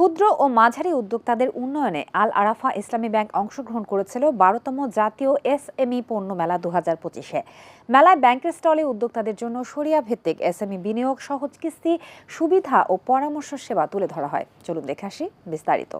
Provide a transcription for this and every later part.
ক্ষুদ্র ও মাঝারি উদ্যোক্তাদের উন্নয়নে আল আরাফা ইসলামী ব্যাংক অংশগ্রহণ করেছিল ১২তম জাতীয় এসএমই পণ্য মেলা ২০২৫-এ। মেলায় ব্যাংকের স্টলে উদ্যোক্তাদের জন্য শরিয়া ভিত্তিক এসএমই বিনিয়োগ, সহজ কিস্তি সুবিধা ও পরামর্শ সেবা তুলে ধরা হয়। চলুন দেখে আসি বিস্তারিত।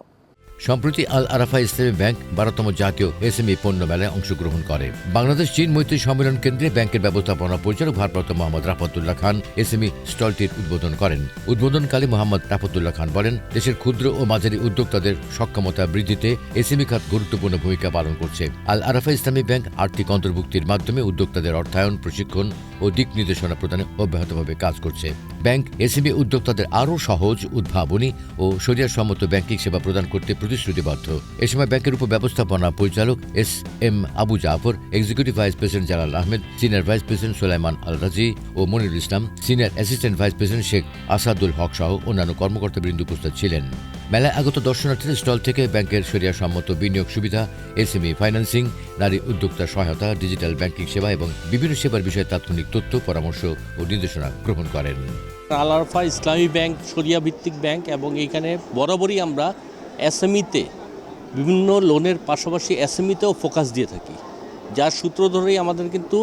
সম্প্রতি আল আরাফা ইসলামী ব্যাংক ১২তম জাতীয় এসএমই পণ্য মেলায় অংশগ্রহণ করে। বাংলাদেশ চীন মৈত্রী সম্মেলন কেন্দ্রে ব্যাংকের ব্যবস্থাপনা পরিচালক ভারপ্রাপ্ত মোহাম্মদ রাফাতুল্লাহ খান এসএমই স্টলটির উদ্বোধন করেন। উদ্বোধনকালে মোহাম্মদ রাফাতুল্লাহ খান বলেন, দেশের ক্ষুদ্র ও মাঝারি উদ্যোক্তাদের সক্ষমতা বৃদ্ধিতে এসএমই খাত গুরুত্বপূর্ণ ভূমিকা পালন করছে। আল আরাফা ইসলামী ব্যাংক আর্থিক অন্তর্ভুক্তির মাধ্যমে উদ্যোক্তাদের অর্থায়ন, প্রশিক্ষণ ও দিক নির্দেশনা প্রদানে অব্যাহতভাবে কাজ করছে। ব্যাংক এসএমই উদ্যোক্তাদের আরও সহজ, উদ্ভাবনী ও শরিয়াসম্মত ব্যাংকিং সেবা প্রদান করতে প্রতিশ্রুতিবদ্ধ। এ সময় ব্যাংকের উপব্যবস্থাপনা পরিচালক S M. Abu Jafar, executive vice president Jalal Ahmed, senior vice president Sulaiman Al Razi ও Monirul Islam, senior assistant vice president Sheikh Asadul Haque সহ অন্যান্য কর্মকর্তাবৃন্দ উপস্থিত ছিলেন। মেলায় আগত দর্শনার্থীদের স্টল থেকে ব্যাংকের শরিয়াসম্মত বিনিয়োগ সুবিধা, এসএমই ফাইন্যান্সিং, নারী উদ্যোক্তা সহায়তা, ডিজিটাল ব্যাংকিং সেবা এবং বিভিন্ন সেবার বিষয়ে তাৎক্ষণিক তথ্য, পরামর্শ ও নির্দেশনা গ্রহণ করেন। আল আরাফা ইসলামী ব্যাংক শরিয়া ভিত্তিক ব্যাংক এবং এইখানে বরাবরই আমরা এসএমইতে বিভিন্ন লোনের পাশাপাশি এসএমইতেও ফোকাস দিয়ে থাকি, যার সূত্র ধরেই আমাদের কিন্তু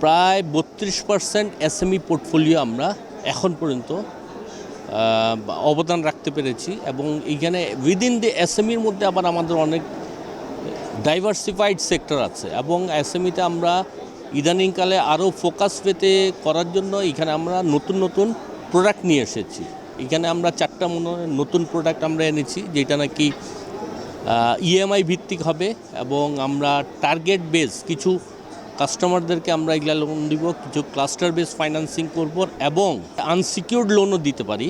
প্রায় ৩২% এসএমই পোর্টফোলিও আমরা এখন পর্যন্ত অবদান রাখতে পেরেছি। এবং এইখানে উইদিন দি এসএমইর মধ্যে আবার আমাদের অনেক ডাইভার্সিফাইড সেক্টর আছে এবং এসএমইতে আমরা ইদানিংকালে আরও ফোকাস পেতে করার জন্য এখানে আমরা নতুন নতুন প্রোডাক্ট নিয়ে এসেছি। এখানে আমরা 4টা নতুন প্রোডাক্ট আমরা এনেছি, যেটা নাকি ইএমআই ভিত্তিক হবে এবং আমরা টার্গেট বেস কিছু কাস্টমারদেরকে আমরা এগুলা লোন দিব, কিছু ক্লাস্টার বেস ফাইন্যান্সিং করব এবং আনসিকিউরড লোনও দিতে পারি।